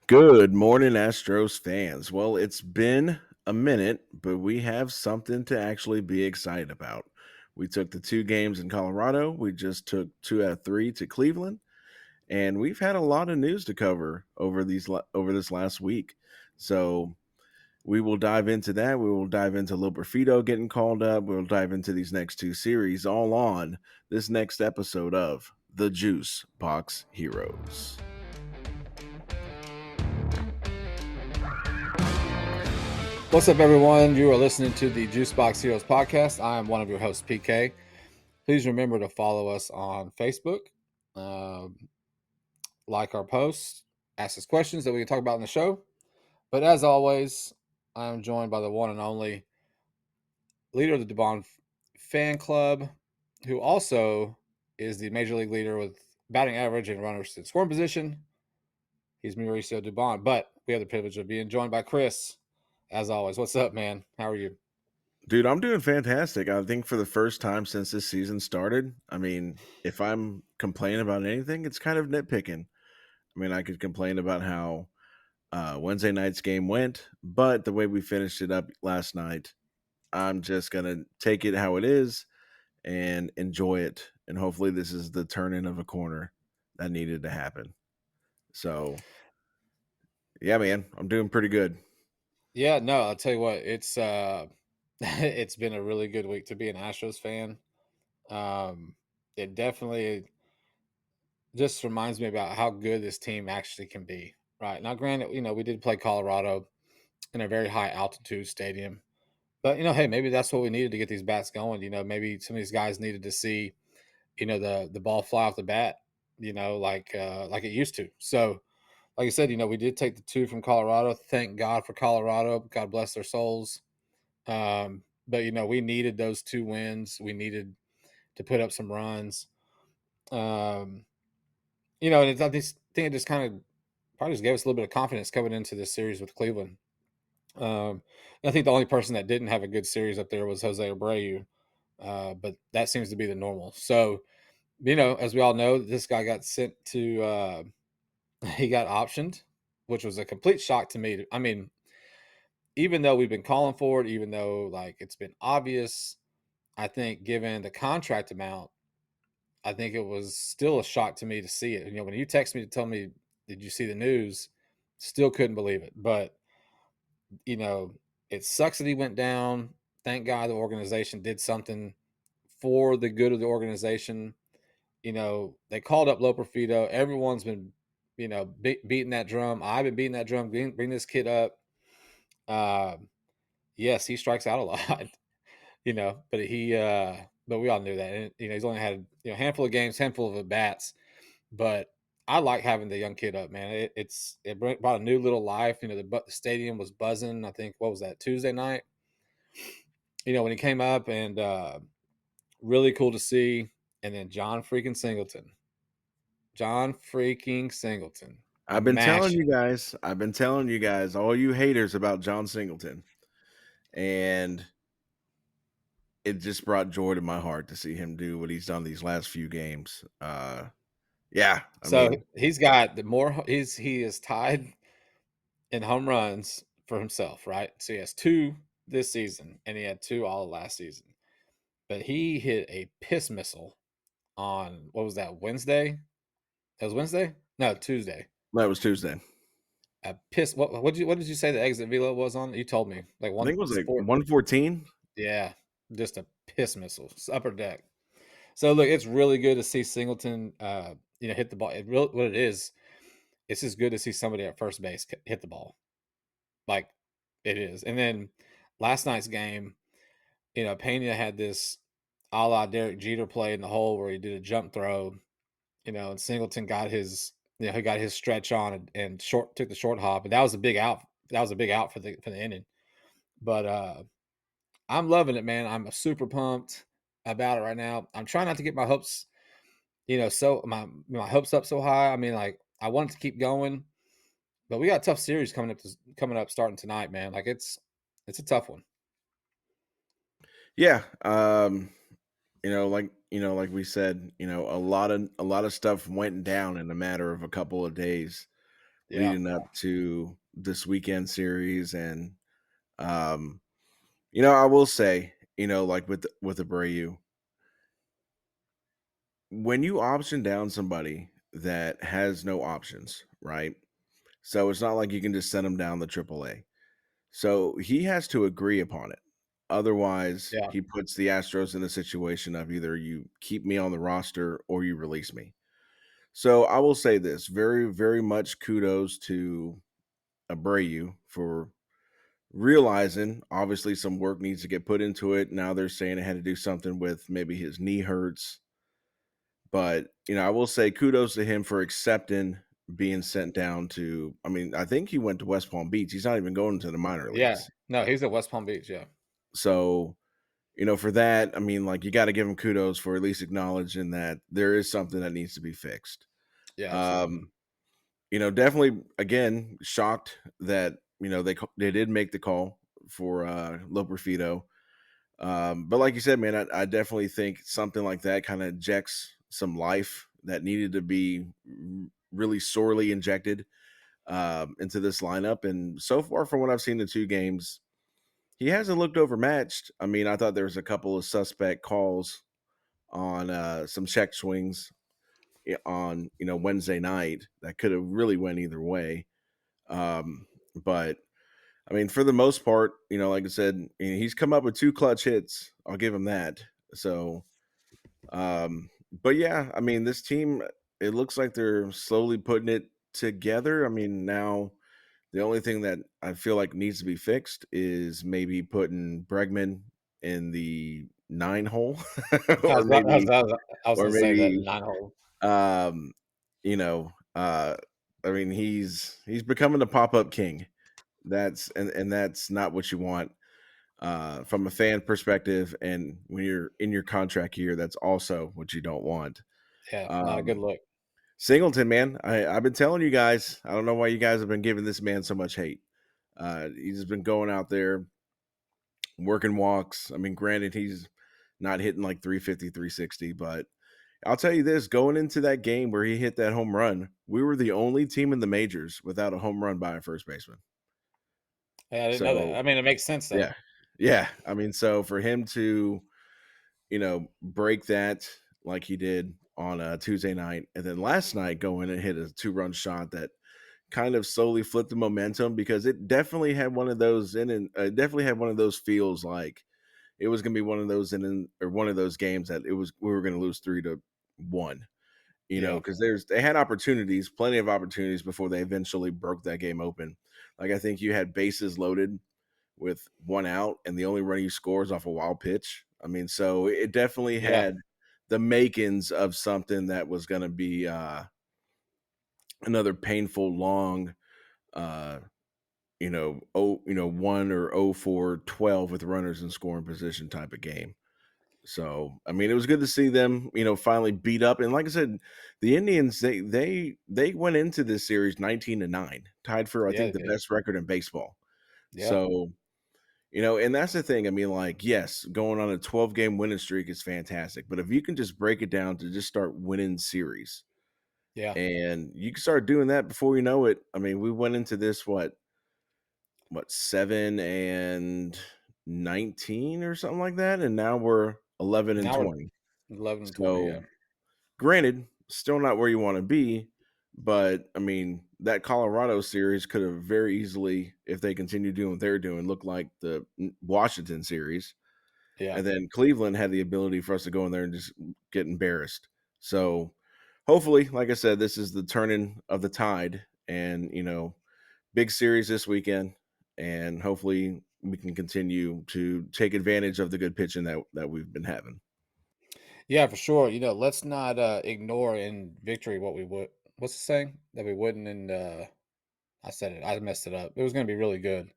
Good morning, Astros fans. Well, it's been a minute, but we have something to actually be excited about. We took the two games in Colorado. We just took two out of three to Cleveland, and we've had a lot of news to cover over this last week. So we will dive into that. We will dive into Loperfido getting called up. We'll dive into these next two series, all on this next episode of the Juice Box Heroes. What's up, everyone? You are listening to the Juice Box Heroes podcast. I am one of your hosts, PK. Please remember to follow us on Facebook, like our posts, ask us questions that we can talk about in the show. But as always, I am joined by the one and only leader of the Dubon fan club, who also is the major league leader with batting average and runners in scoring position. He's Mauricio Dubon, but we have the privilege of being joined by Chris. As always, what's up, man? How are you? Dude, I'm doing fantastic. I think for the first time since this season started, I mean, if I'm complaining about anything, it's kind of nitpicking. I mean, I could complain about how Wednesday night's game went, but the way we finished it up last night, I'm just going to take it how it is and enjoy it. And hopefully, this is the turning of a corner that needed to happen. So, yeah, man, I'm doing pretty good. Yeah, no, I'll tell you what, it's it's been a really good week to be an Astros fan. It definitely just reminds me about how good this team actually can be. Right. Now, granted, we did play Colorado in a very high altitude stadium. But hey, maybe that's what we needed to get these bats going. Maybe some of these guys needed to see, the ball fly off the bat, like it used to. So like I said, we did take the two from Colorado. Thank God for Colorado. God bless their souls. But we needed those two wins. We needed to put up some runs. Um, and I just think it just kind of probably just gave us a little bit of confidence coming into this series with Cleveland. I think the only person that didn't have a good series up there was Jose Abreu, but that seems to be the normal. So, as we all know, this guy got sent to he got optioned, which was a complete shock to me. I mean, even though we've been calling for it, even though like it's been obvious, I think given the contract amount, I think it was still a shock to me to see it. When you text me to tell me, did you see the news? Still couldn't believe it. But, you know, it sucks that he went down. Thank God the organization did something for the good of the organization. They called up Loperfido. Everyone's been, beating that drum. I've been beating that drum. Bring this kid up. Uh, yes, he strikes out a lot. But we all knew that. And, he's only had a handful of games, handful of at bats. But I like having the young kid up, man. It brought a new little life. The stadium was buzzing. I think what was that, Tuesday night? When he came up, and really cool to see. And then John freaking Singleton, mashing. I've been telling you guys, all you haters about John Singleton. And it just brought joy to my heart to see him do what he's done these last few games. Yeah, I So mean, he's got he is tied in home runs for himself, right? So he has two this season, and he had two all last season. But he hit a piss missile on what was that, Wednesday? That was Wednesday? No, Tuesday. that was Tuesday. A piss. What did you say the exit velo was on? You told me like I one think it was like sport. 114. Yeah, just a piss missile, upper deck. So look, it's really good to see Singleton, hit the ball. What it is, it's just good to see somebody at first base hit the ball, like it is. And then last night's game, Pena had this a la Derek Jeter play in the hole where he did a jump throw, and Singleton got he got his stretch on and took the short hop, and that was a big out. That was a big out for the inning. But I'm loving it, man. I'm super pumped about it right now. I'm trying not to get my hopes, so my hopes up so high. I mean, like I want it to keep going, but we got a tough series coming up starting tonight, man. Like it's a tough one. Yeah, like we said, a lot of stuff went down in a matter of a couple of days. Yeah. leading up to this weekend series. And um, I will say, like with Abreu, when you option down somebody that has no options, right? So it's not like you can just send him down the AAA. So he has to agree upon it. Otherwise, Yeah. he puts the Astros in a situation of either you keep me on the roster or you release me. So I will say this very, very much kudos to Abreu for realizing obviously some work needs to get put into it. Now they're saying it had to do something with maybe his knee hurts. But, I will say kudos to him for accepting being sent down to, I mean, I think he went to West Palm Beach. He's not even going to the minor Yeah. leagues. No, he's at West Palm Beach. Yeah. So, for that, I mean, like, you got to give him kudos for at least acknowledging that there is something that needs to be fixed. Yeah. Absolutely. Um, definitely, again, shocked that, they did make the call for Loperfido. But like you said, man, I definitely think something like that kind of injects some life that needed to be really sorely injected into this lineup. And so far, from what I've seen the two games, he hasn't looked overmatched. I mean, I thought there was a couple of suspect calls on some check swings on Wednesday night that could have really went either way. But I mean, for the most part, like I said, he's come up with two clutch hits. I'll give him that. So, but yeah, I mean, this team, it looks like they're slowly putting it together. I mean, now the only thing that I feel like needs to be fixed is maybe putting Bregman in the nine hole, I or was, about- maybe, I was or gonna say that maybe, 9 hole. um, you know, uh, I mean, he's becoming the pop up king. And that's not what you want from a fan perspective. And when you're in your contract year, that's also what you don't want. Yeah. Not a good Um, look. Singleton, man, I've been telling you guys. I don't know why you guys have been giving this man so much hate. He's been going out there working walks. I mean, granted, he's not hitting like 350, 360, but I'll tell you this, going into that game where he hit that home run, we were the only team in the majors without a home run by a first baseman. Yeah, I didn't know that. So, I mean, it makes sense though. yeah. Yeah. I mean, so for him to, break that like he did on a Tuesday night, and then last night go in and hit a two-run shot that kind of slowly flipped the momentum because it definitely had one of those in and definitely had one of those feels like it was going to be one of those or one of those games that we were going to lose 3-1. Yeah. Because they had opportunities, plenty of opportunities before they eventually broke that game open. Like I think you had bases loaded with one out, and the only run you score is off a wild pitch. I mean, so it definitely Yeah. had the makings of something that was going to be another painful, long, uh, 1 or 0 for 12 with runners in scoring position type of game. So, I mean, it was good to see them, finally beat up. And like I said, the Indians they went into this series 19-9, tied for I Yeah. think They the did. best record in baseball. Yeah. So, and that's the thing. I mean, like, yes, going on a 12-game winning streak is fantastic, but if you can just break it down to just start winning series, Yeah. and you can start doing that before you know it. I mean, we went into this what 7-19 or something like that, and now we're 11 and Now we're 20. 11 and 20. So, Yeah. granted, still not where you want to be, but I mean, that Colorado series could have very easily, if they continue doing what they're doing, look like the Washington series. Yeah. And then Cleveland had the ability for us to go in there and just get embarrassed. So hopefully, like I said, this is the turning of the tide and, big series this weekend. And hopefully we can continue to take advantage of the good pitching that we've been having. Yeah, for sure. Let's not ignore in victory what we would. What's the saying that we wouldn't? And I said it. I messed it up. It was going to be really good,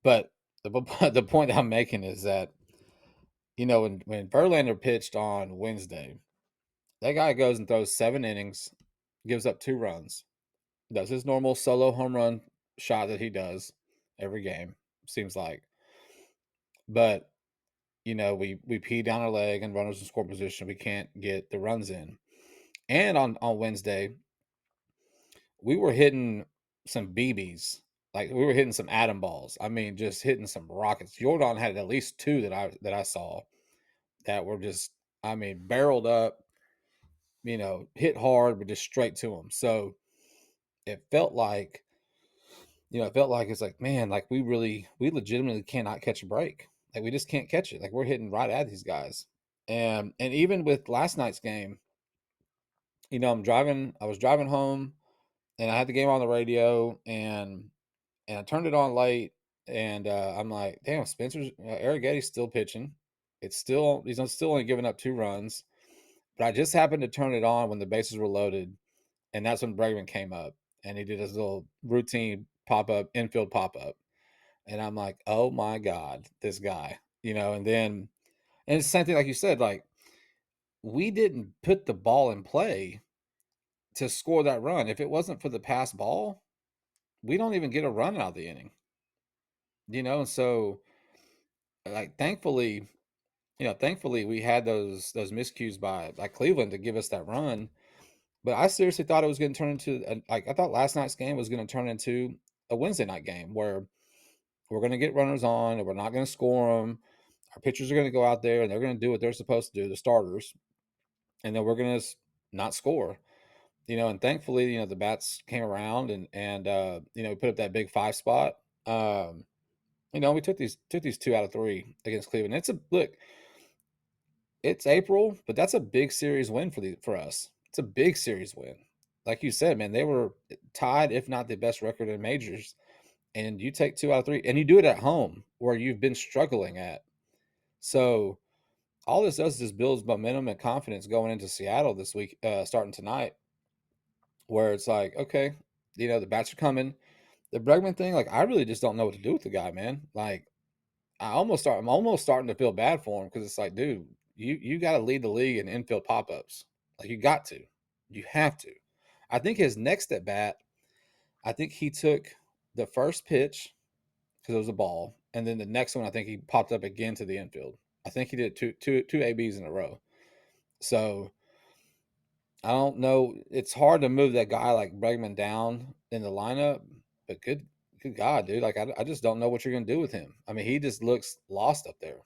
but the point that I'm making is that when Verlander pitched on Wednesday, that guy goes and throws 7 innings, gives up 2 runs, does his normal solo home run shot that he does every game. Seems like, but we pee down our leg and runners in score position. We can't get the runs in. And on Wednesday, we were hitting some BBs. Like we were hitting some atom balls. I mean, just hitting some rockets. Jordan had at least two that I saw that were just, I mean, barreled up, hit hard, but just straight to them. So it felt like, it's like, man, like we legitimately cannot catch a break. Like we just can't catch it. Like we're hitting right at these guys. And even with last night's game, I was driving home and I had the game on the radio and I turned it on late and I'm like, damn, Eric Getty's still pitching. Still only giving up 2 runs. But I just happened to turn it on when the bases were loaded, and that's when Bregman came up and he did his little routine infield pop up. And I'm like, oh my God, this guy, and it's the same thing like you said, like we didn't put the ball in play to score that run. If it wasn't for the pass ball, we don't even get a run out of the inning, and so like thankfully we had those miscues by like Cleveland to give us that run. But I seriously thought it was going to turn into like I thought last night's game was going to turn into a Wednesday night game where we're going to get runners on and we're not going to score them. Our pitchers are going to go out there and they're going to do what they're supposed to do, the starters, and then we're going to not score. And thankfully, the bats came around and we put up that big 5 spot. We took these 2 out of 3 against Cleveland. It's April, but that's a big series win for us. It's a big series win. Like you said, man, they were tied, if not the best record in majors. And you take 2 out of 3, and you do it at home where you've been struggling at. So all this does is builds momentum and confidence going into Seattle this week, starting tonight, where it's like, okay, the bats are coming. The Bregman thing, like, I really just don't know what to do with the guy, man. Like, I'm almost starting to feel bad for him because it's like, dude, you got to lead the league in infield pop ups. Like, you have to. I think his next at bat, I think he took the first pitch because it was a ball, and then the next one, I think he popped up again to the infield. I think he did two ABs in a row. So I don't know. It's hard to move that guy like Bregman down in the lineup, but good God, dude! Like I just don't know what you're gonna do with him. I mean, he just looks lost up there.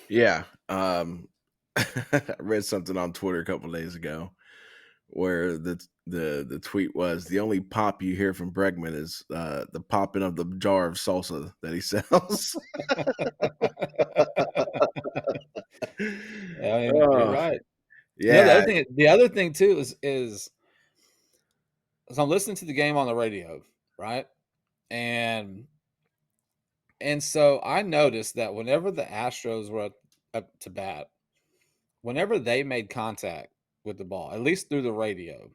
Yeah. I read something on Twitter a couple days ago where the tweet was the only pop you hear from Bregman is the popping of the jar of salsa that he sells. I mean, you're Oh, right. yeah, The other thing too is so I'm listening to the game on the radio, right? And so I noticed that whenever the Astros were up to bat, whenever they made contact with the ball, at least through the radio,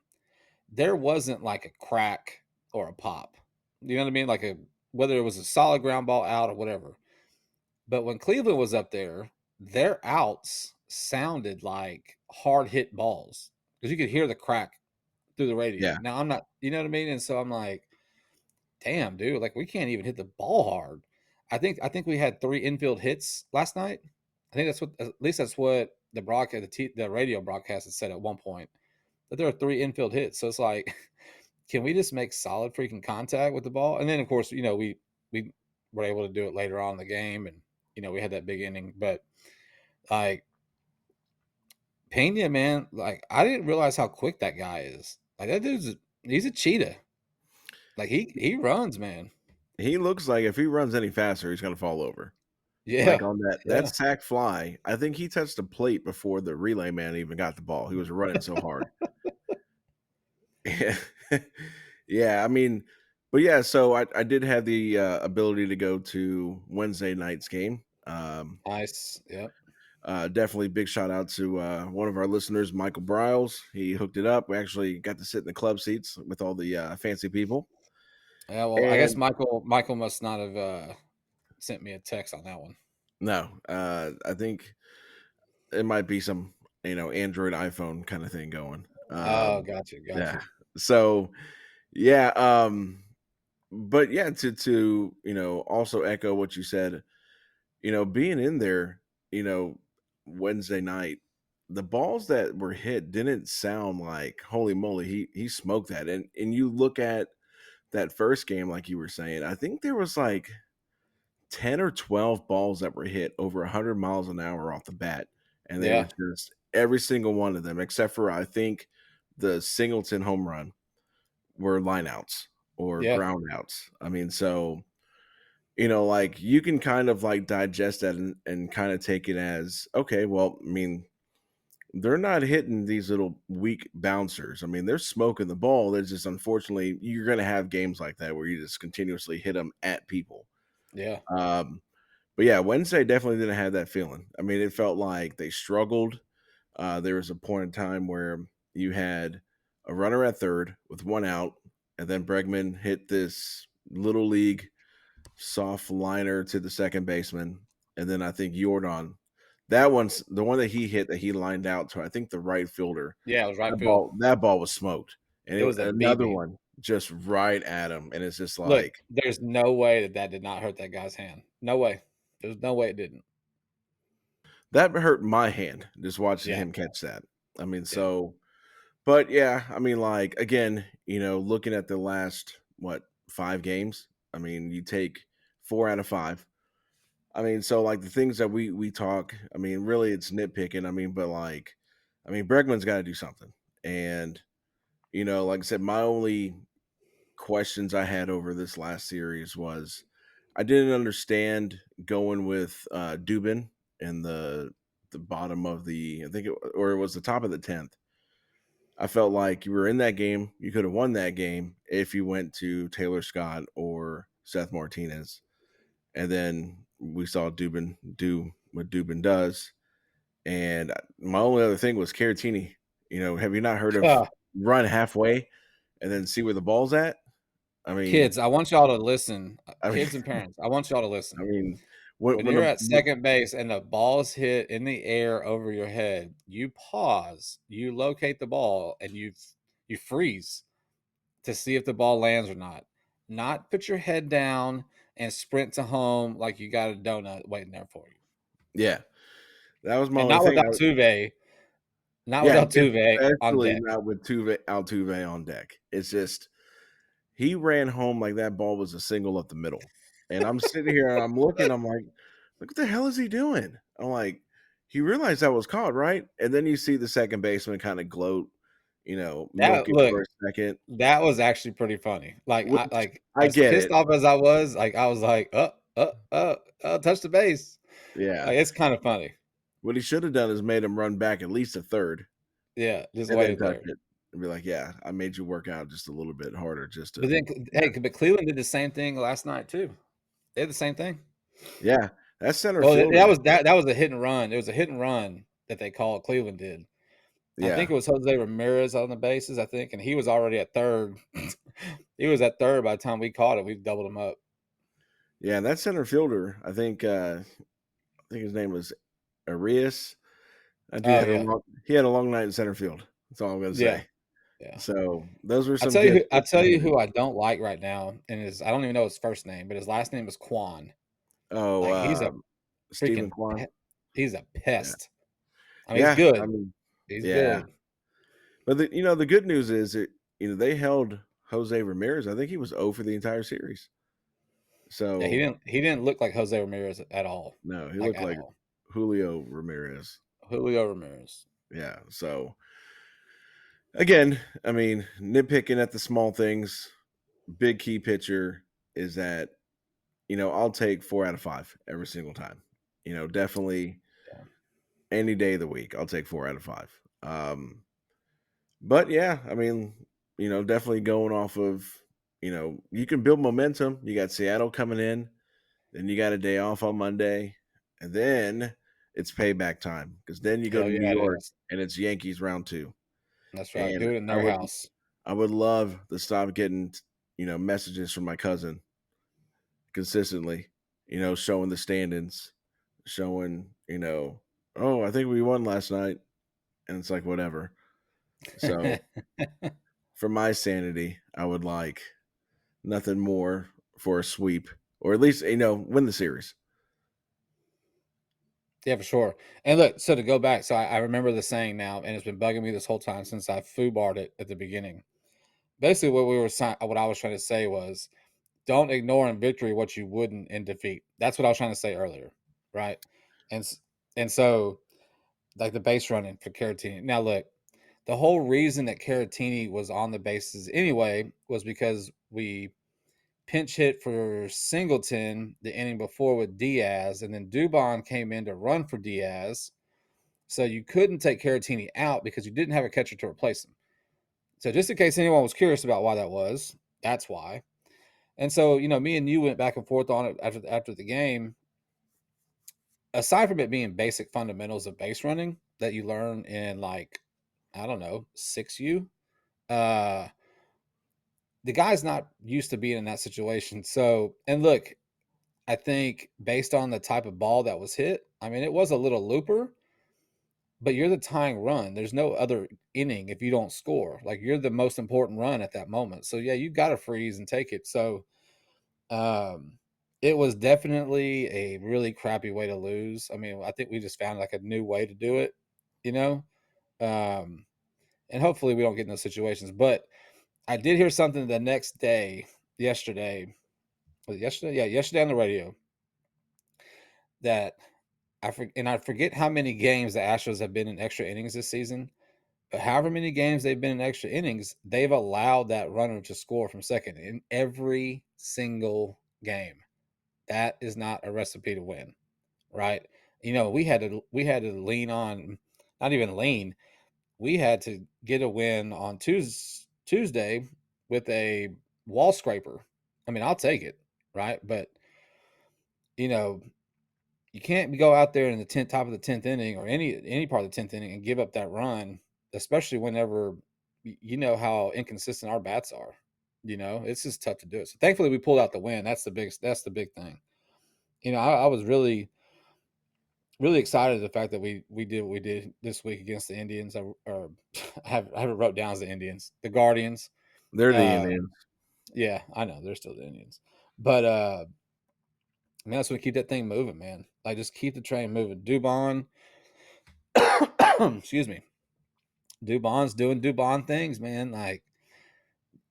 there wasn't like a crack or a pop. You know what I mean? Whether it was a solid ground ball out or whatever. But when Cleveland was up there, their outs sounded like hard hit balls because you could hear the crack through the radio. yeah, Now I'm not, you know what I mean? And so I'm like, damn, dude, like we can't even hit the ball hard. I think we had 3 infield hits last night. I think that's what the radio broadcast had said at one point, that there are 3 infield hits. So it's like, can we just make solid freaking contact with the ball? And then of course, we were able to do it later on in the game, and we had that big inning. But like Pena, man, like I didn't realize how quick that guy is. Like he's a cheetah. Like he runs, man. he looks like if he runs any faster, he's gonna fall over. Like Yeah, on that yeah. sack fly, I think he touched the plate before the relay man even got the ball. He was running so hard. Yeah. Yeah, I mean, but yeah, so I did have the, ability to go to Wednesday night's game. Nice. Yep. Definitely big shout out to, one of our listeners, Michael Briles. He hooked it up. We actually got to sit in the club seats with all the, fancy people. Yeah. Well, I guess And Michael must not have sent me a text on that one. no, I think it might be some, Android, iPhone kinda thing going. Oh, gotcha, Yeah. gotcha. So, yeah, but yeah, to also echo what you said, being in there, you know, Wednesday night. the balls that were hit didn't sound like, "Holy moly, he smoked that," and you look at that first game, like you were saying, I think there was, like, 10 or 12 balls that were hit over 100 miles an hour off the bat, and they were Yeah, just every single one of them, except for, I think, the Singleton home run were lineouts or yeah, ground outs. I mean, so, like, you can kind of, like, digest that and kinda take it as, "Okay, well, I mean, they're not hitting these little weak bouncers. I mean, they're smoking the ball. There's just unfortunately you're going to have games like that where you just continuously hit them at people. yeah. Um, but yeah, Wednesday definitely didn't have that feeling. I mean, it felt like they struggled. There was a point in time where you had a runner at third with one out, and then Bregman hit this little league soft liner to the second baseman, and then I think Jordan, that one's the one that he hit that he lined out to, I think, the right fielder. Yeah, it was right That field. ball was smoked, and It was a another BB. one just right at him, and it's just Look, like there's no way that that did not hurt that guy's hand. No way. There's no way it didn't. that hurt my hand just watching Yeah, him catch that. I mean, yeah. so but yeah, I mean, like, again, looking at the last, what, 5 games, I mean, you take 4 out of 5. I mean, so, like, the things that we talk, I mean, really it's nitpicking, I mean, but, like, I mean, Bregman's gotta do something, and, like I said, my only questions I had over this last series was I didn't understand going with, Dubin in the bottom of the I think or it was the top of the 10th. I felt like you were in that game, you coulda won that game if you went to Taylor Scott or Seth Martinez. And then we saw Dubin do what Dubin does. And my only other thing was Caratini. Have you not heard of Huh. run halfway and then see where the ball's at? I mean, Kids, I want y'all to listen. I mean, Kids and parents, I want y'all to I listen. mean, when When when you're the at second base and the ball's hit in the air over your head, you pause, you locate the ball, and you freeze to see if the ball lands or not. Not put your head down and sprint to home like you got a donut waiting there for you. yeah, that was my And only not thing. without Altuve, not Yeah, without Altuve on especially deck. not with Altuve on deck. It's just he ran home like that ball was a single up the middle. And I'm sitting here and I'm looking, I'm like, "Look, what the hell is he doing?" I'm like, "He realized that was caught, right?" And then you see the second baseman kinda gloat, That milk it look, for a second, that was actually pretty funny. Like which like I as get pissed it. off as I was like, touch the base. Yeah. Like it's kind of funny. What he should have done is made him run back at least a third Yeah, just and then waited touch there. it and be like, "Yeah, I made you work out just a little bit harder just But to." then, Yeah. but Cleveland did the same thing last night too. They did the same thing. Yeah. That center Well, fielder. that was a hit and run. It was a hit and run that they called Cleveland did. I think Yeah. it was Jose Ramirez on the bases, I think, and he was already at third. He was at third by the time we caught it. We doubled him up. Yeah, that center fielder, I think his name was Arias. That dude Oh had a yeah, long night in center field. That's all I'm gonna yeah, say. yeah. So, those were some good I hits tell and you hitters. who I don't like right now, and his I don't even know his first name, but his last name is Quan. Oh, Like he's a Steven freaking Kwan. he's a Yeah. pest. I mean, he's Yeah, I good. mean, He's yeah. good. But the good news is they held Jose Ramirez. I think he was 0 for the entire series. Yeah, So, he didn't look like Jose Ramirez at all, no, he like looked at like all. Julio Ramirez. Julio Ramirez. Yeah, so, again, I mean, nitpicking at the small things, big key picture is that, I'll take 4 out of 5 every single time. Definitely Yeah. any day of the week, I'll take 4 out of 5. But yeah, I mean, definitely going off of, you can build momentum. You got Seattle coming in, then you got a day off on Monday, and then it's payback time because then you go Hell to New yeah, it York is. and it's Yankees round 2. That's right. And Do it in I their would house. I would love to stop getting, messages from my cousin consistently, showing the standings, showing, "Oh, I think we won last night." And it's like, whatever. So, for my sanity, I would like nothing more for a sweep or at least, win the series. Yeah, for sure. And look, so to go back, so I remember the saying now, and it's been bugging me this whole time since I foobarred it at the beginning. Basically, what I was trying to say was, don't ignore in victory what you wouldn't in defeat. That's what I was trying to say earlier, right? And and so like the base running for Caratini. Now, look, the whole reason that Caratini was on the bases anyway was because we pinch hit for Singleton the inning before with Diaz, and then Dubon came in to run for Diaz. So you couldn't take Caratini out because you didn't have a catcher to replace him. So just in case anyone was curious about why that was, that's why. And so, me and you went back and forth on it after the game. Aside from it being basic fundamentals of base running that you learn in like, I don't know, 6U, uh, the guy's not used to being in that situation. So, and look, I think based on the type of ball that was hit, I mean, it was a little looper, but you're the tying run. There's no other inning if you don't score. Like you're the most important run at that moment. So yeah, you've got to freeze and take it. So um it was definitely a really crappy way to lose. I mean, I think we just found like a new way to do it, you know? Um and hopefully we don't get in those situations. But I did hear something the next day, yesterday. Was it yesterday? Yeah, yesterday on the radio that I forget how many games the Astros have been in extra innings this season. But however many games they've been in extra innings, they've allowed that runner to score from second in every single game. That is not a recipe to win, right? We had to lean on, not even lean. We had to get a win on Tuesday with a wall scraper. I mean, I'll take it, right? But you know, you can't go out there in the top of the 10th inning or any part of the 10th inning and give up that run, especially whenever you know how inconsistent our bats are. It's just tough to do it. So thankfully we pulled out the win. That's the big thing. I was really, really excited the fact that we did what we did this week against the Indians. Or I have it wrote down as the Indians, the Guardians. They're the Uh Indians. yeah, I know they're still the Indians. But man, that's when keep that thing moving, man. Like just keep the train moving. Dubon, excuse me. Dubon's doing Dubon things, man. Like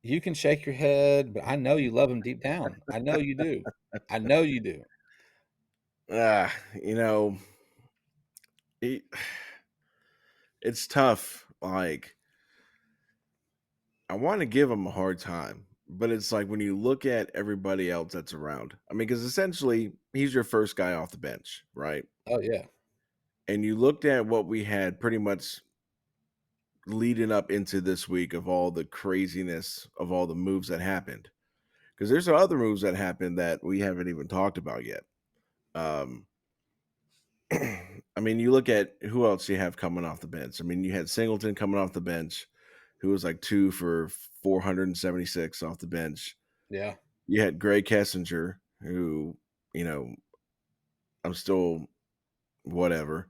you can shake your head, but I know you love him deep down. I know you do. I know you do. Ah, you know, it, it's tough. Like, I want to give him a hard time, but it's like when you look at everybody else that's around. I mean, because essentially he's your first guy off the bench, right? Oh yeah, And you looked at what we had pretty much leading up into this week of all the craziness of all the moves that happened. Because there's some other moves that happened that we haven't even talked about yet. Um, I mean, you look at who else you have coming off the bench. I mean, you had Singleton coming off the bench, who was like 2 for 476 off the bench. yeah, You had Gray Kessinger, who, you know, I'm still whatever.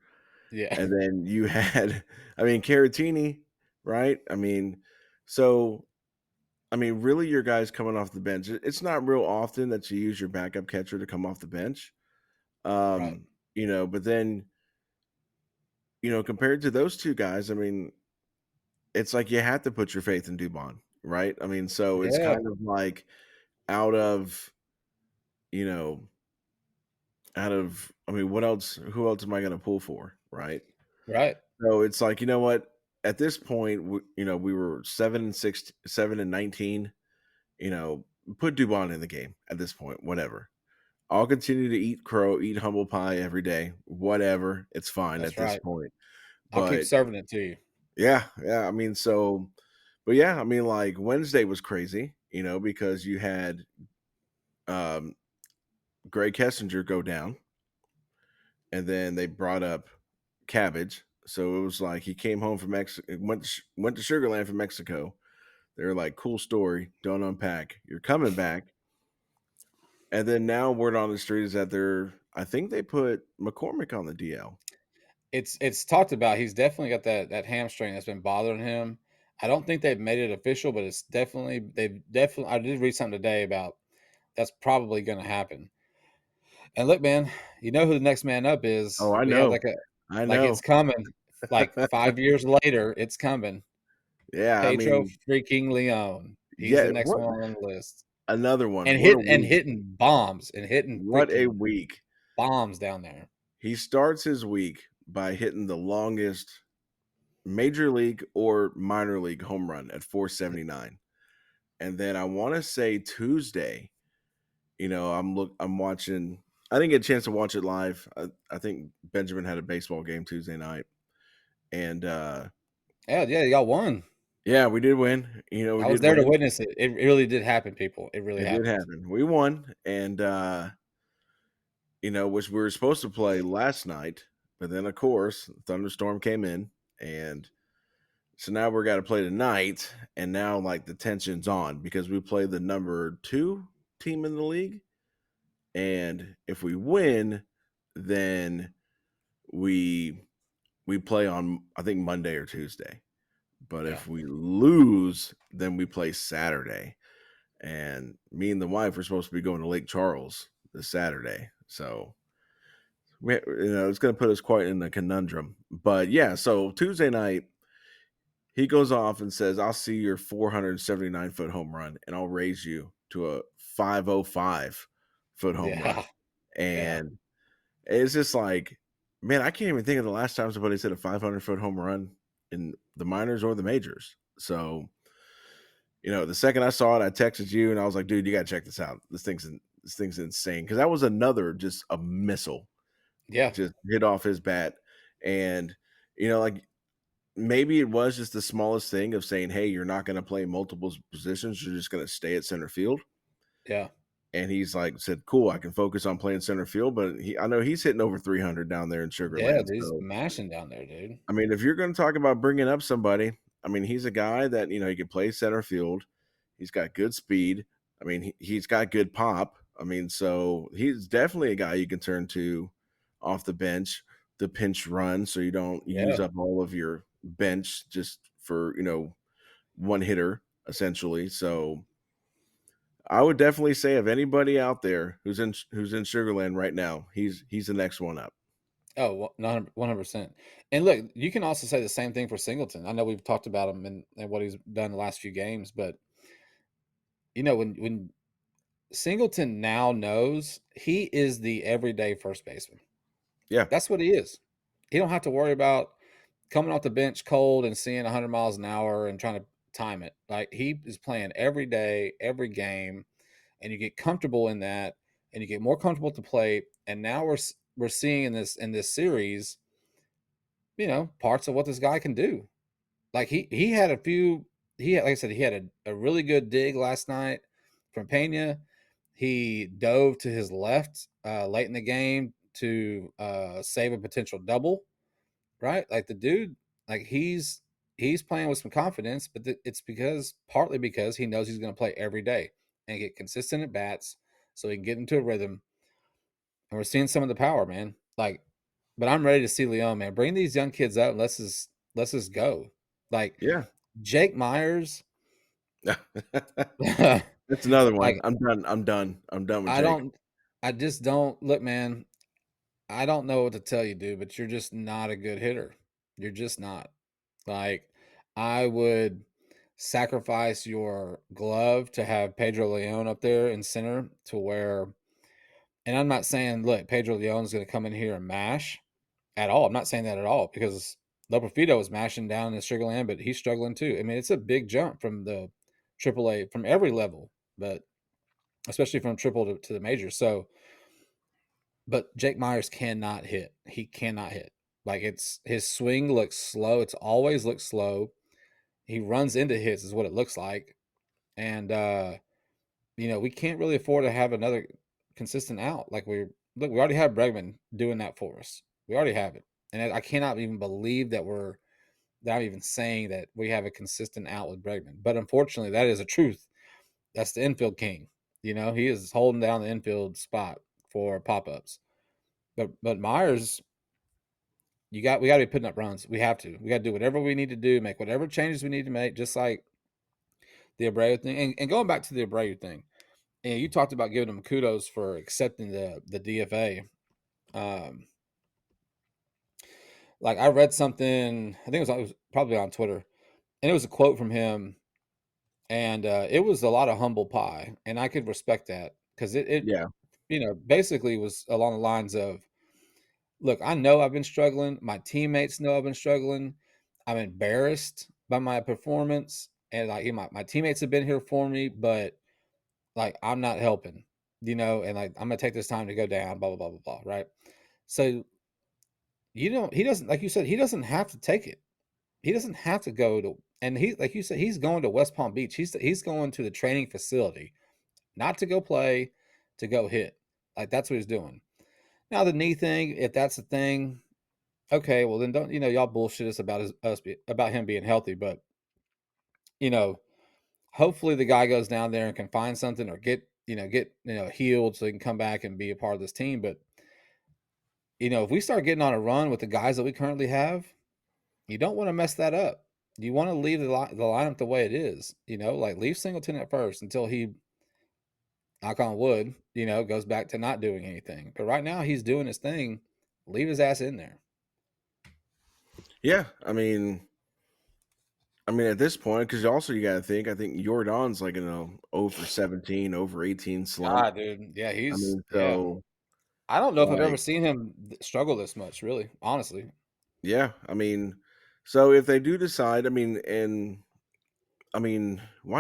yeah. And then you had, I mean, Caratini, right? I mean, so, I mean, really, your guys coming off the bench. It's not real often that you use your backup catcher to come off the bench. Right. But then, compared to those two guys, I mean, it's like you have to put your faith in Dubon, right? I mean, so it's Yeah. kind of like out of, you know, I mean, what else? Who else am I going to pull for, right? Right. So it's like, you know what? At this point, we were 7-6, 7-19. Put Dubon in the game at this point. Whatever. I'll continue to eat crow, eat humble pie every day. Whatever. It's fine at That's this right. point. I'll keep But serving it to you. yeah, yeah. I mean, but yeah, I mean, like Wednesday was crazy, because you had um Greg Kessinger go down, and then they brought up Cabbage. So it was like he came home from Mexico, went to Sugarland from Mexico. They're like, cool story, don't unpack. You're coming back, and then now word on the street is that I think they put McCormick on the DL. It's talked about. He's definitely got that hamstring that's been bothering him. I don't think they've made it official, but they've definitely. I did read something today about that's probably going to happen. And look, man, you know who the next man up Oh, is. I We have know. I like know. it's coming. Like 5 years later, it's coming. Yeah, I Pedro mean, freaking Leon. He's yeah, the next what one on the list. another one. And What a week. hitting bombs and hitting What a freaking week. bombs down there. He starts his week by hitting the longest major league or minor league home run at 479. And then I want to say Tuesday, I'm watching. I didn't get a chance to watch it live. I think Benjamin had a baseball game Tuesday night. And Yeah, yeah, y'all won. yeah, we did win. We I was did there to win. witness it. It really did happen, people. It really It did happened. happen. We won. And which we were supposed to play last night, but then of course, thunderstorm came in, and so now we're got to play tonight, and now like the tension's on because we play the number 2 team in the league, and if we win, then we we play on I think Monday or Tuesday. But Yeah. if we lose, then we play Saturday. And me and the wife are supposed to be going to Lake Charles this Saturday. So it's going to put us quite in a conundrum. But yeah, so Tuesday night, he goes off and says, "I'll see your 479-foot home run, and I'll raise you to a 505-foot home run." Yeah. Yeah. And it's just like, man, I can't even think of the last time somebody hit a 500-foot home run in the minors or the majors. So, the second I saw it, I texted you and I was like, "Dude, you got to check this out. This thing's insane." Because that was another just a missile Yeah. just hit off his bat, and like maybe it was just the smallest thing of saying, "Hey, you're not going to play multiple positions. You're just going to stay at center field." Yeah. And he's like, said, "Cool, I can focus on playing center field." But I know he's hitting over 300 down there in Yeah, Sugarland. dude, he's So, mashing down there, dude. I mean, if you're going to talk about bringing up somebody, I mean, he's a guy that he can play center field. He's got good speed. I mean, he's got good pop. I mean, so he's definitely a guy you can turn to off the bench, the pinch run, so you don't use Yeah. up all of your bench just for one hitter essentially. So I would definitely say of anybody out there who's in Sugarland right now, he's the next one up. Oh, 100%. And look, you can also say the same thing for Singleton. I know we've talked about him and what he's done the last few games, but when Singleton now knows he is the everyday first baseman. Yeah, That's what he is. He don't have to worry about coming off the bench cold and seeing 100 miles an hour and trying to time it. Like he is playing every day, every game, and you get comfortable in that, and you get more comfortable at the plate. And now we're seeing in this series, parts of what this guy can do. Like he had a few. He had, like I said, he had a really good dig last night from Pena. He dove to his left late in the game to save a potential double. Right, like the dude, like he's playing with some confidence, but it's partly because he knows he's going to play every day and get consistent at bats, so he can get into a rhythm. And we're seeing some of the power, man. Like, but I'm ready to see Leon, man. Bring these young kids up. And let's just go. Like yeah. Jake Myers. That's another one. Like I'm done. I'm done. I'm done with I Jake. don't. I just don't look, man. I don't know what to tell you, dude, but you're just not a good hitter. You're just not. Like, I would sacrifice your glove to have Pedro Leon up there in center to where, and I'm not saying, look, Pedro Leon is going to come in here and mash at all. I'm not saying that at all because Loperfido is mashing down in Sugarland, but he's struggling too. I mean, it's a big jump from the AAA from every level, but especially from triple to the major. So, but Jake Myers cannot hit. He cannot hit. Like it's his swing looks slow. It's always looks slow. He runs into hits is what it looks like. And we can't really afford to have another consistent out. Like we already have Bregman doing that for us. We already have it. And I cannot even believe that I'm even saying that we have a consistent out with Bregman. But unfortunately, that is a truth. That's the infield king. He is holding down the infield spot for pop-ups. But Myers, we got to be putting up runs. We have to. We got to do whatever we need to do, make whatever changes we need to make, just like the Abreu thing. And going back to the Abreu thing, And you talked about giving him kudos for accepting the DFA. Um, like I read something, I think it was probably on Twitter, and it was a quote from him, and it was a lot of humble pie, and I could respect that because it Yeah. basically was along the lines of, look, I know I've been struggling. My teammates know I've been struggling. I'm embarrassed by my performance, and like my teammates have been here for me, but like I'm not helping, and like I'm gonna take this time to go down, blah blah blah blah blah, right? So he doesn't, like you said, he doesn't have to take it. He doesn't have to go to, and he, like you said, he's going to West Palm Beach. He's going to the training facility, not to go play, to go hit. Like that's what he's doing. Now the knee thing, if that's the thing, okay, well then don't, y'all bullshit us about about him being healthy, but you know, hopefully the guy goes down there and can find something or get healed so he can come back and be a part of this team. But if we start getting on a run with the guys that we currently have, you don't want to mess that up. You want to leave the lineup the way it is. Like leave Singleton at first until he, knock on wood, goes back to not doing anything. But right now he's doing his thing. Leave his ass in there. Yeah. I mean, at this point, because also you got to think, I think Jordan's like in a over 17, over 18 slump. God, dude. Yeah, I he's mean, yeah. I don't know if I've ever like, seen him struggle this much, really, honestly. yeah. So if they do decide, why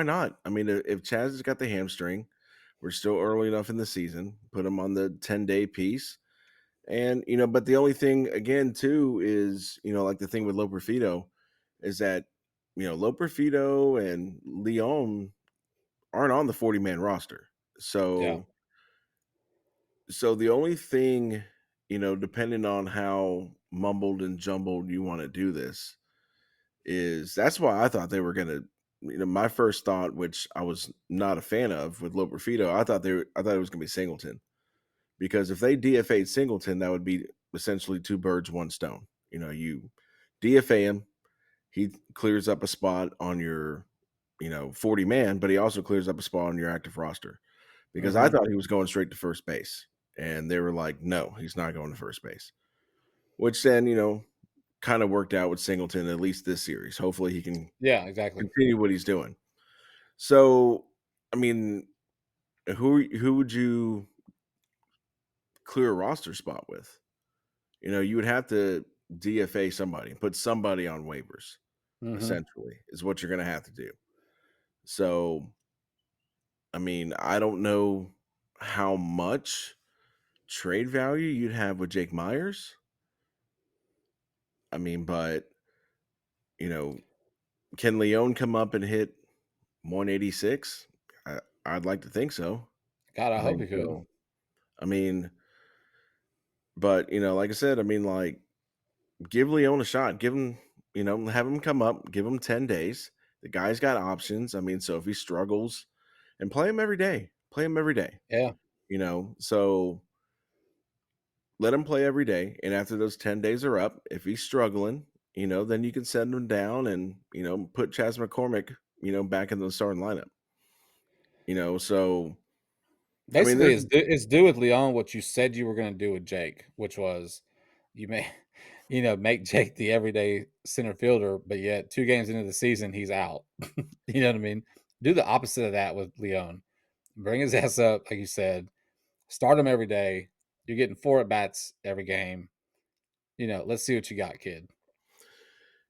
not? If Chaz has got the hamstring, we're still early enough in the season, put him on the 10-day piece. And, but the only thing, again, too, is, like the thing with Loperfido is that, Loperfido and Leon aren't on the 40-man roster. Yeah. So the only thing, depending on how mumbled and jumbled you want to do this, is that's why I thought they were gonna, my first thought, which I was not a fan of with Loperfido, I thought it was gonna be Singleton. Because if they DFA'd Singleton, that would be essentially two birds, one stone. You DFA him, he clears up a spot on your, 40 man, but he also clears up a spot on your active roster. Because I Hmm. thought he was going straight to first base. And they were like, no, he's not going to first base. Which then, kind of worked out with Singleton, at least this series. Hopefully he can Yeah, exactly. continue what he's doing. So, I mean, who would you clear a roster spot with? You would have to DFA somebody, put somebody on waivers, Hmm. essentially, is what you're going to have to do. So, I don't know how much trade value you'd have with Jake Myers. But you know, can Leon come up and hit 186? I'd like to think so. God, I I hope think he could. so. I mean, but like I said, like give Leon a shot. Give him, have him come up. Give him 10 days. The guy's got options. So if he struggles, and play him every day. Play him every day. Yeah. So let him play every day. And after those 10 days are up, if he's struggling, then you can send him down and put Chas McCormick, back in the starting lineup. So Basically, there's it's do with Leon what you said you were going to do with Jake, which was you may, make Jake the everyday center fielder, but yet 2 games into the season he's out. You know what I mean? Do the opposite of that with Leon. Bring his ass up, like you said. Start him every day. You're getting 4 at bats every game. Let's see what you got, kid.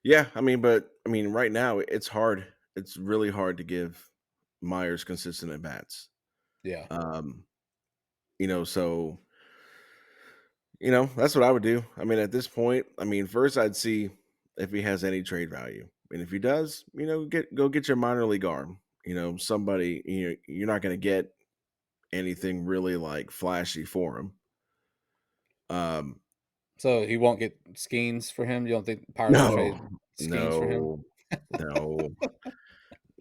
Yeah, but right now it's hard. It's really hard to give Myers consistent at bats. Yeah. Um, so that's what I would do. At this point, first I'd see if he has any trade value. And if he does, get your minor league arm. Somebody, you're not gonna get anything really like flashy for him. Um, So he won't get Skeens for him. You don't think Pirates will no, trade Skeens for him? no, no.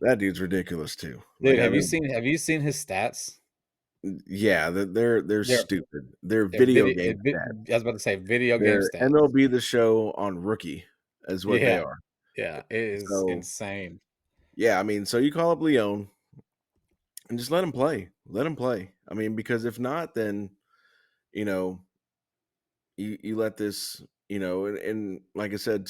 That dude's ridiculous too. Dude, have you seen his stats? Yeah, they're They're stupid. They're they're video video. game stats. I was about to say video game They're stats. MLB The Show on Rookie is what they Yeah, are. yeah, it is So, insane. yeah, so you call up Leon and just let him play. let him play. I mean, because if not, then you know you let this and like I said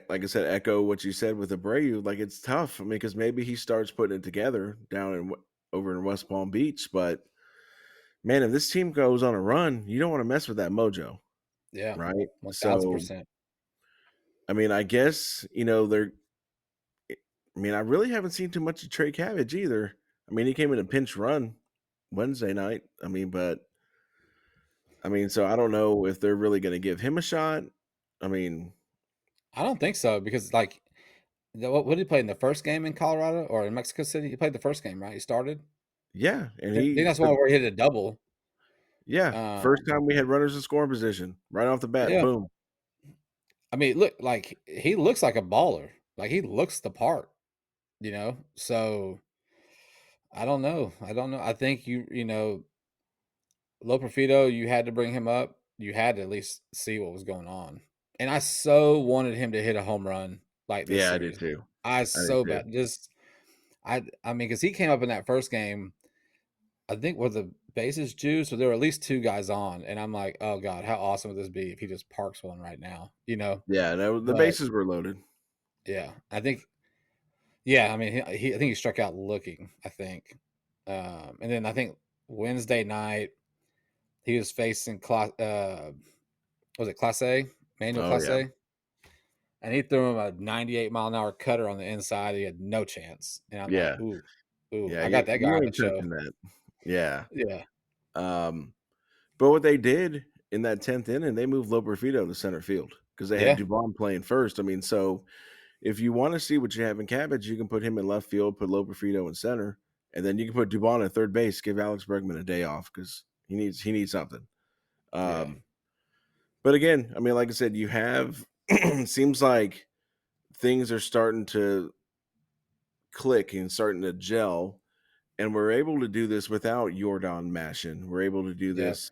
like I said, echo what you said with Abreu. Like it's tough. I mean, because maybe he starts putting it together down over in West Palm Beach, but man, if this team goes on a run, you don't want to mess with that mojo, Yeah, right? So, 1000%. I mean, I guess they're. I mean, I really haven't seen too much of Trey Cabbage either. I mean, he came in a pinch run Wednesday night. So I don't know if they're really going to give him a shot. I mean, I don't think so because like what did he play in the first game in Colorado or in Mexico City? He played the first game, right? He started. yeah, and I think that's one where he hit a double. first Um, time we had runners in scoring position right off the bat. yeah, Boom. I mean, look, like he looks like a baller. Like he looks the part, you know. So I don't know. I don't know. I think Loperfido, you had to bring him up. You had to at least see what was going on. And I so wanted him to hit a home run like this Yeah, I do series. too. I I do so too. bad. Just I mean, because he came up in that first game, I think with the bases juiced, so there were at least two guys on, and I'm like, oh god, how awesome would this be if he just parks one right now, you know? Yeah, no, the But bases were loaded. yeah, I think yeah, I mean, I think he struck out looking. I think, and then I think Wednesday night he was facing class. Was it Class A? Manuel Oh Class yeah, A? And he threw him a 98-mile-an-hour cutter on the inside. He had no chance. And I'm like, yeah, ooh, ooh, yeah. I got that guy You on the ain't show. touching that. Yeah. Yeah. Um, but what they did in that 10th inning, they moved Loperfido to center field because they had Yeah. Dubon playing first. I mean, so if you want to see what you have in Cabbage, you can put him in left field, put Loperfido in center, and then you can put Dubon at third base. Give Alex Bregman a day off because he needs something. Yeah. Um, but again, I mean, like I said, you have seems like things are starting to click and starting to gel, and we're able to do this without Jordan mashing. We're able to do Yep. this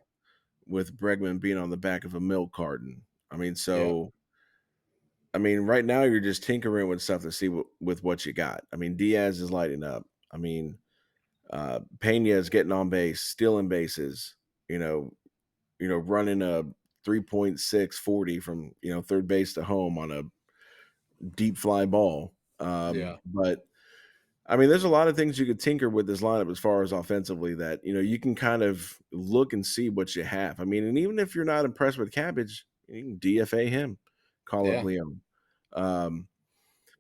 with Bregman being on the back of a milk carton. Yep. Right now you're just tinkering with stuff to see with what you got. I mean, Diaz is lighting up. I mean, Pena is getting on base, stealing bases. You know, running a 3.640 from third base to home on a deep fly ball. Yeah. But I mean, there's a lot of things you could tinker with this lineup as far as offensively that you can kind of look and see what you have. I mean, and even if you're not impressed with Cabbage, you can DFA him, call up Yeah. Leon. Um,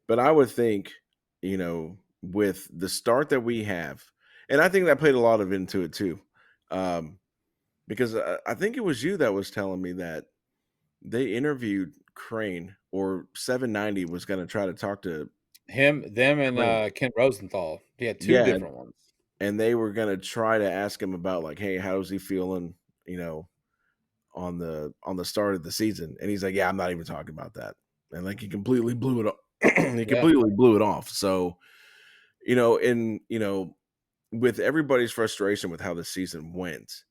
but I would think, with the start that we have, and I think that played a lot of into it too, because I think it was you that was telling me that they interviewed Crane or 790 was going to try to talk to Them and Crane. Kent Rosenthal. He had two Yeah, different ones. and they were gonna try to ask him about like, hey, how's he feeling, you know, on the start of the season, and he's like, yeah, I'm not even talking about that, and like he completely blew it off. He Yeah. completely blew it off. So and with everybody's frustration with how the season went,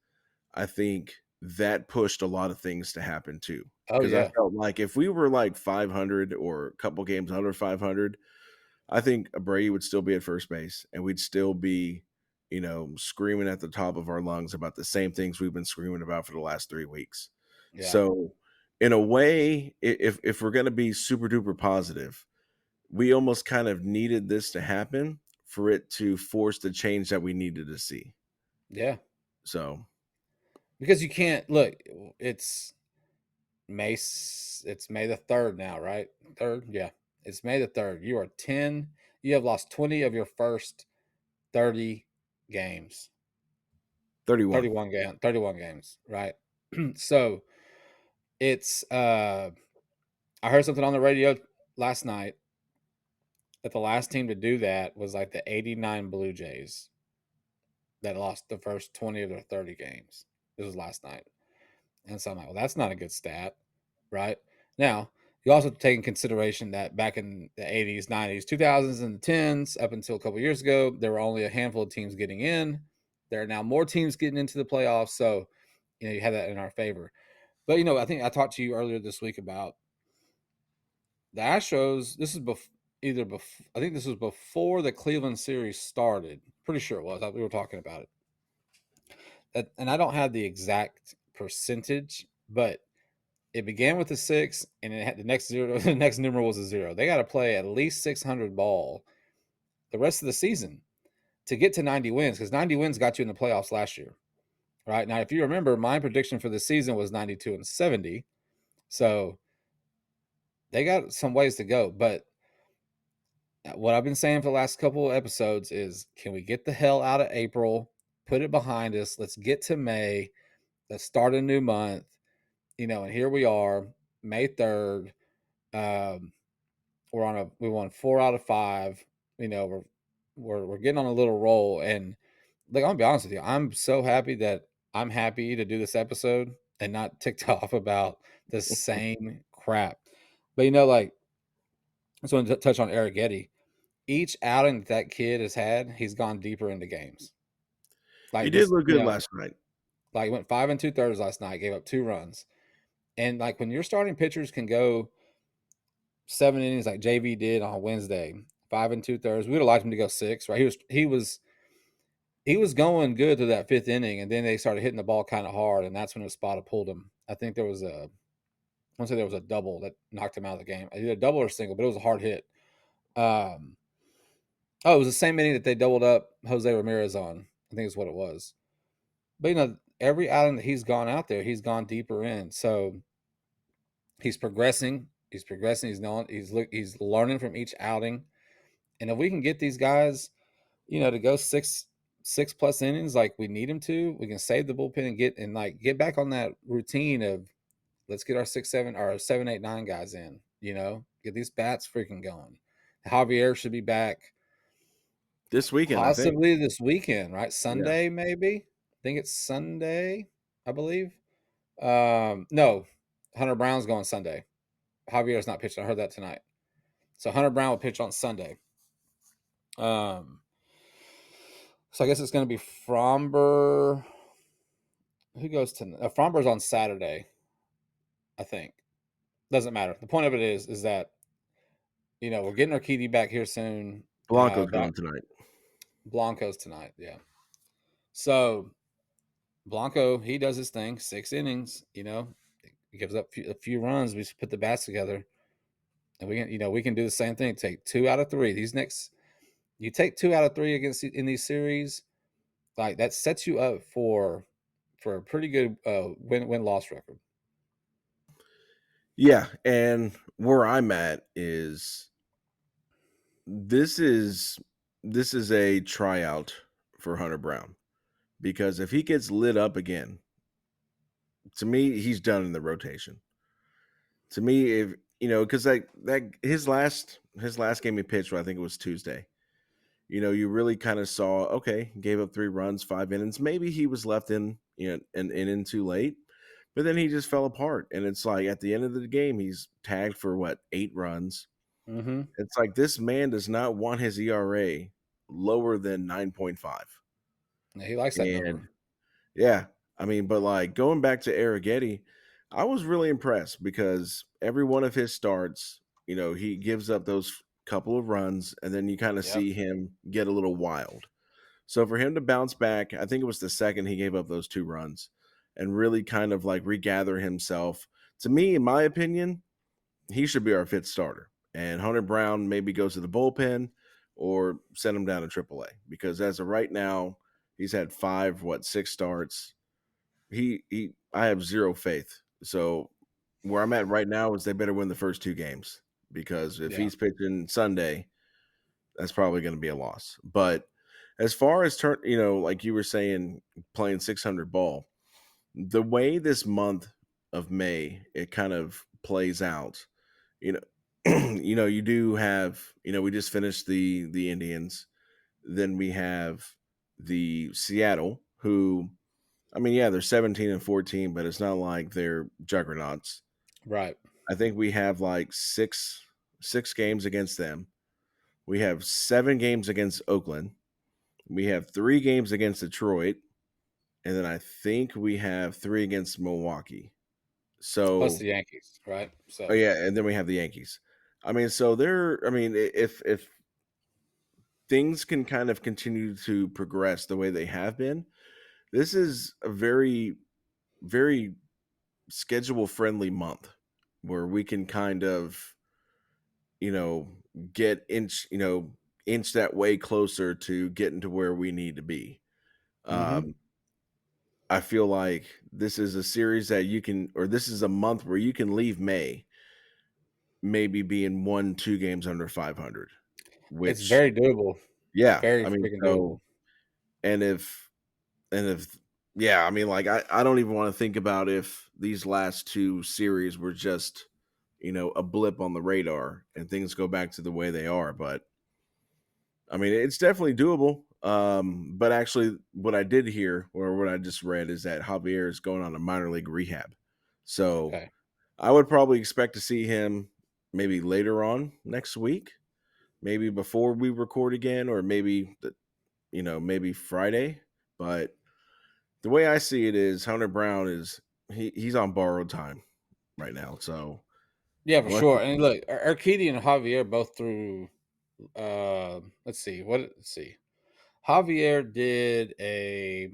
I think that pushed a lot of things to happen too. Oh Because I yeah. felt like if we were like 500 or a couple games under 500, I think Brady would still be at first base, and we'd still be, screaming at the top of our lungs about the same things we've been screaming about for the last 3 weeks. Yeah. So, in a way, if we're going to be super duper positive, we almost kind of needed this to happen for it to force the change that we needed to see. Yeah. So, Because you can't look, it's it's May the 3rd now, right? 3rd? Yeah. It's May the 3rd. You have lost 20 of your first 30 games. 31. 31 games, right? So, it's I heard something on the radio last night that the last team to do that was like the 89 Blue Jays that lost the first 20 of their 30 games. This was last night. And so I'm like, well, that's not a good stat, right? Now, you also have to take in consideration that back in the 80s, 90s, 2000s, and the 10s, up until a couple of years ago, there were only a handful of teams getting in. There are now more teams getting into the playoffs. So, you have that in our favor. But, I think I talked to you earlier this week about the Astros. This is before. I think this was before the Cleveland series started. Pretty sure it was. We were talking about it. And I don't have the exact percentage, but it began with a 6, and it had the next zero. The next numeral was a 0. They got to play at least 600 ball the rest of the season to get to 90 wins, because 90 wins got you in the playoffs last year. Right now, if you remember, my prediction for the season was 92 and 70. So they got some ways to go. But what I've been saying for the last couple of episodes is, can we get the hell out of April, put it behind us? Let's get to May. Let's start a new month. And here we are, May 3rd. Um, we won 4 out of 5. We're getting on a little roll, and like, I'll be honest with you, I'm so happy that I'm happy to do this episode and not ticked off about the same crap. But like, I just want to touch on Eric Getty. Each outing that kid has had, he's gone deeper into games. He Like, did just look good last night. like, he went 5 2/3 last night, gave up 2 runs, and like, when your starting pitchers can go 7 innings like JV did on Wednesday, 5 2/3, we would have liked him to go 6. Right, he was going good through that 5th inning, and then they started hitting the ball kind of hard, and that's when Espada pulled him. I think I want to say there was a double that knocked him out of the game. Either a double or a single, but it was a hard hit. Um, it was the same inning that they doubled up Jose Ramirez on. I think is what it was. But every outing that he's gone out there, he's gone deeper in. So he's progressing. He's progressing. He's learning from each outing. And if we can get these guys, to go six plus innings like we need them to, we can save the bullpen and get back on that routine of, let's get our 6, 7, or 7, 8, 9 guys in. Get these bats freaking going. Javier should be back This weekend, I think. possibly this weekend, right? Yeah. Sunday, maybe. I think it's Sunday, I believe. No, Hunter Brown's going Sunday. Javier's not pitching. I heard that tonight. So Hunter Brown will pitch on Sunday. So I guess it's going to be Fromber. Who goes to Fromber's on Saturday, I think. Doesn't matter. The point of it is that we're getting our Urquidy back here soon. Blanco's But going tonight. Blanco's tonight, yeah. So Blanco, he does his thing, 6 innings. He gives up a few runs. We just put the bats together, and we can do the same thing. Take 2 out of 3. You take 2 out of 3 in these series, like, that sets you up for a pretty good win loss record. Yeah, and where I'm at is this is this is a tryout for Hunter Brown, because if he gets lit up again, to me, he's done in the rotation. To me, if because that his last game he pitched, I think it was Tuesday. You really kind of saw, okay, gave up 3 runs, 5 innings. Maybe he was left in an inning too late, but then he just fell apart. And it's like, at the end of the game, he's tagged for what, 8 runs. Mm-hmm. It's like, this man does not want his ERA lower than 9.5. Yeah, he likes that And number. yeah, I mean, but like, going back to Arrighetti, I was really impressed because every one of his starts, he gives up those couple of runs, and then you kind of Yep. see him get a little wild. So for him to bounce back, I think it was the second he gave up those 2 runs and really kind of like regather himself. To me, in my opinion, he should be our 5th starter. And Hunter Brown maybe goes to the bullpen or send him down to AAA, because as of right now, he's had 6 starts. I have zero faith. So where I'm at right now is they better win the first 2 games, because if Yeah. he's pitching Sunday, that's probably going to be a loss. But as far as like you were saying, playing 600 ball, the way this month of May it kind of plays out, you know, you do have, we just finished the Indians, then we have the Seattle, who, I mean, yeah, they're 17 and 14, but it's not like they're juggernauts. Right. I think we have like six games against them. We have 7 games against Oakland. We have 3 games against Detroit, and then I think we have 3 against Milwaukee. Plus So, the Yankees, right? oh So yeah, and then we have the Yankees. I mean, so they're I mean, if things can kind of continue to progress the way they have been, this is a very, very schedule friendly month where we can kind of, you know, get inch that way closer to getting to where we need to be. Mhm. Um, I feel like this is a series that you can, or this is a month where you can leave May maybe being 1, 2 games under 500, It's which, very doable. yeah, Very I mean, freaking doable. so, and if yeah, I mean, like, I don't even wanna think about if these last 2 series were just, a blip on the radar and things go back to the way they are, but, I mean, it's definitely doable, but actually what I did hear or what I just read is that Javier is going on a minor league rehab. So, Okay. I would probably expect to see him maybe later on next week, maybe before we record again, or maybe maybe Friday, but the way I see it is Hunter Brown is he's on borrowed time right now. So Yeah, for unless sure. And look, Urquidy and Javier both threw. Let's see. Let's see. Javier did a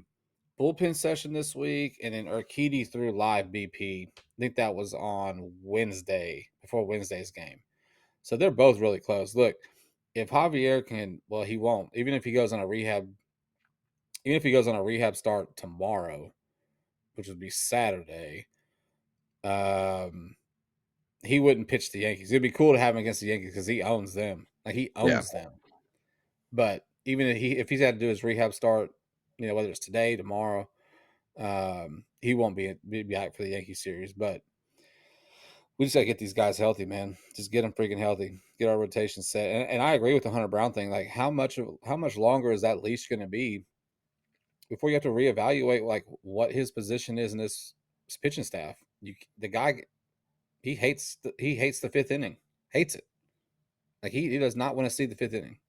bullpen session this week, and then Urquidy threw live BP. I think that was on Wednesday before Wednesday's game. So they're both really close. Look, if Javier can, well, he won't. Even if he goes on a rehab start tomorrow, which would be Saturday, um, he wouldn't pitch the Yankees. It'd be cool to have him against the Yankees because he owns them. Like he yeah. owns them. But even if he's had to do his rehab start, whether it's today, tomorrow, he won't be back for the Yankee series. But we just gotta get these guys healthy, man. Just get them freaking healthy. Get our rotation set. And I agree with the Hunter Brown thing. Like how much longer is that leash going to be before you have to reevaluate like what his position is in this pitching staff? The guy he hates the fifth inning. Hates it. Like he does not want to see the fifth inning.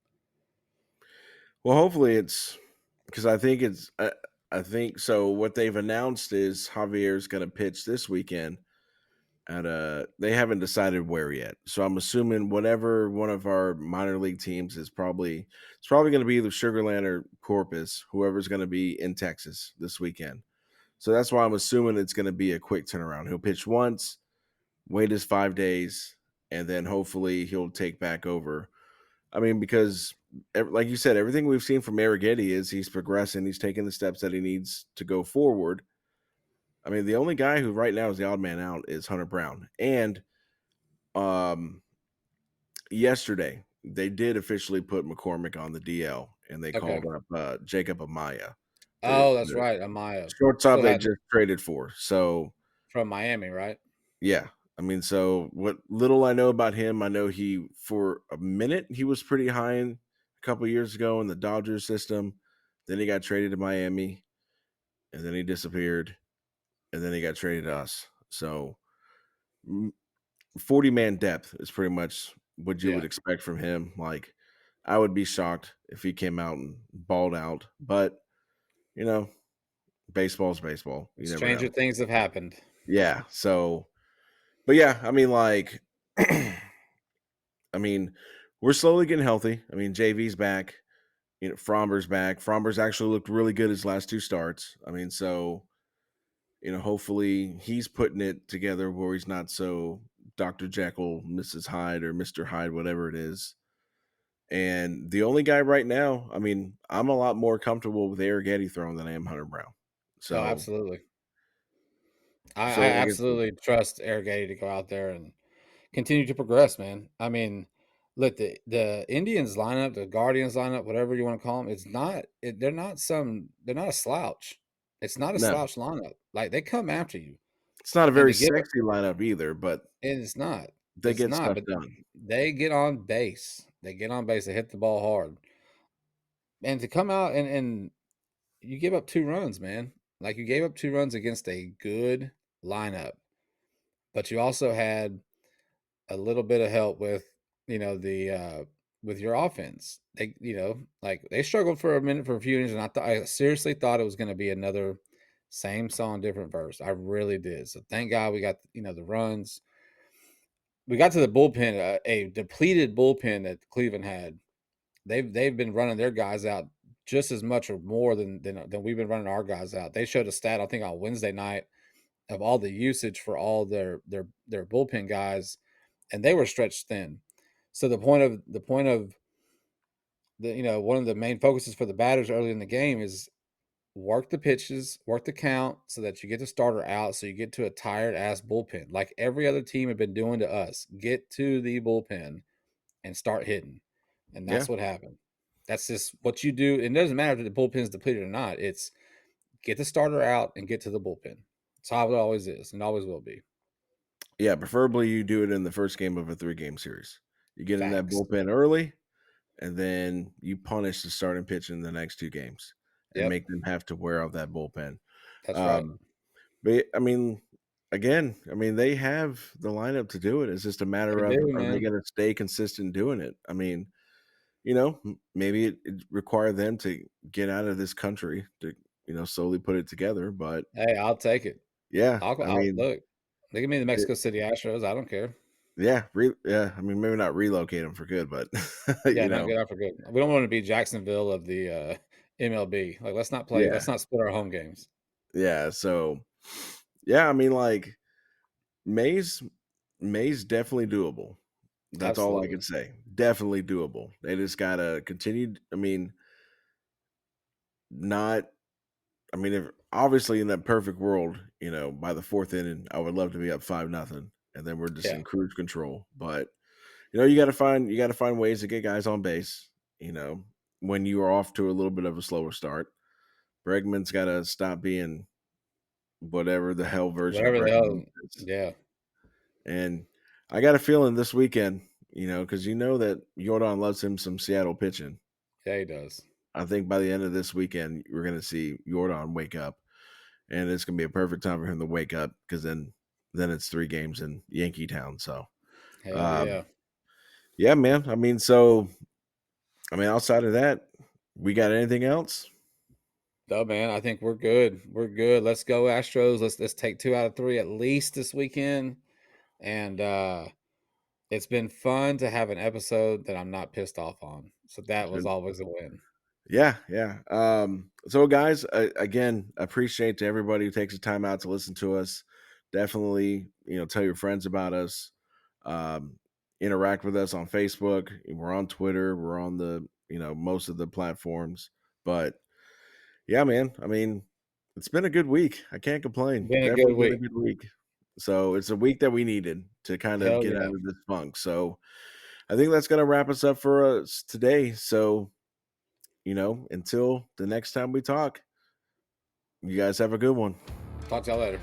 Well, hopefully it's because I think so. What they've announced is Javier's going to pitch this weekend at a. They haven't decided where yet, so I'm assuming whatever one of our minor league teams is probably going to be either Sugarland or Corpus, whoever's going to be in Texas this weekend. So that's why I'm assuming it's going to be a quick turnaround. He'll pitch once, wait his 5 days, and then hopefully he'll take back over. I mean, because like you said, everything we've seen from Arrighetti is he's progressing, he's taking the steps that he needs to go forward. I mean, the only guy who right now is the odd man out is Hunter Brown. And um, yesterday they did officially put McCormick on the DL, and they called Okay. up Jacob Amaya, Oh, that's the right. Amaya shortstop still they hadn't just traded for. So from Miami, right? yeah. I mean, so what little I know about him, I know he for a minute he was pretty high in a couple years ago in the Dodgers system. Then he got traded to Miami, and then he disappeared, and then he got traded to us. So 40-man depth is pretty much what you would Yeah. expect from him. Like I would be shocked if he came out and balled out, but you know, baseball's baseball. You never Stranger know. things have happened. Yeah. So, but yeah, I mean, like I mean, we're slowly getting healthy. I mean, JV's back. Fromber's back. Fromber's actually looked really good his last 2 starts. I mean, so, hopefully he's putting it together where he's not so Dr. Jekyll, Mrs. Hyde, or Mr. Hyde, whatever it is. And the only guy right now, I mean, I'm a lot more comfortable with Arrighetti throwing than I am Hunter Brown. Oh, So, absolutely. I so like I said, absolutely trust Arrighetti to go out there and continue to progress, man. I mean, look, the Indians lineup, the Guardians lineup, whatever you want to call them, they're not a slouch. It's not a no, slouch lineup. Like they come after you, it's not a and very to give up, sexy lineup either, but and it's not, they get stuff but done. they get on base. They get on base. They hit the ball hard, and to come out and you give up 2 runs, man. Like you gave up 2 runs against a good lineup, but you also had a little bit of help with the with your offense. Like they struggled for a minute for a few innings, and I seriously thought it was going to be another same song, different verse. I really did. So thank God we got the runs. we got to the bullpen, a depleted bullpen that Cleveland had. They've been running their guys out just as much or more than we've been running our guys out. They showed a stat, I think, on Wednesday night of all the usage for all their bullpen guys, and they were stretched thin. So the point of the one of the main focuses for the batters early in the game is work the pitches, work the count, so that you get the starter out, so you get to a tired ass bullpen, like every other team have been doing to us. Get to the bullpen and start hitting, and Yeah. that's what happened. That's just what you do. It doesn't matter if the bullpen's depleted or not. It's get the starter out and get to the bullpen. It's how it always is and always will be. Yeah, preferably you do it in the first game of a 3-game series. You get in that Facts. bullpen early, and then you punish the starting pitch in the next 2 games and Yep, make them have to wear out that bullpen. that's right. Um, but, I mean, again, I mean, they have the lineup to do it. It's just a matter They of, do, are they man. gonna stay consistent doing it? I mean, maybe it require them to get out of this country to, slowly put it together, but Hey, I'll take it. yeah, I I'll mean, look. They give me the it Mexico City Astros. I don't care. yeah, I mean, maybe not relocate them for good, but, Yeah, you not know, good out for good. We don't want to be Jacksonville of the MLB. Like, let's not play. yeah, Let's not split our home games. yeah, so, yeah, I mean, like, May's May's definitely doable. That's all I Absolutely. could say. Definitely doable. They just gotta continue. I mean, not. I mean, if obviously in that perfect world, by the 4th inning, I would love to be up 5-0, and then we're just Yeah. in cruise control. But you got to find ways to get guys on base. You know, when you are off to a little bit of a slower start, Bregman's got to stop being whatever the hell version of Whatever the Bregman hell. is. Yeah. And I got a feeling this weekend, because that Jordan loves him some Seattle pitching. Yeah, he does. I think by the end of this weekend, we're going to see Jordan wake up, and it's going to be a perfect time for him to wake up because then it's 3 games in Yankee Town. So, Hell um, yeah. yeah, man. I mean, outside of that, we got anything else? No, man, I think we're good. We're good. Let's go Astros. Let's take 2 out of 3 at least this weekend. And it's been fun to have an episode that I'm not pissed off on. So that It's was been always a win. Yeah, yeah. So guys, again, appreciate to everybody who takes the time out to listen to us. Definitely, tell your friends about us. Um, Interact with us on Facebook. We're on Twitter. We're on most of the platforms. But yeah, man. I mean, it's been a good week. I can't complain. Been a good Definitely been a week. good week. So it's a week that we needed to kind of Hell get yeah. out of this funk. So I think that's gonna wrap us up for us today. So until the next time we talk, you guys have a good one. Talk to y'all later.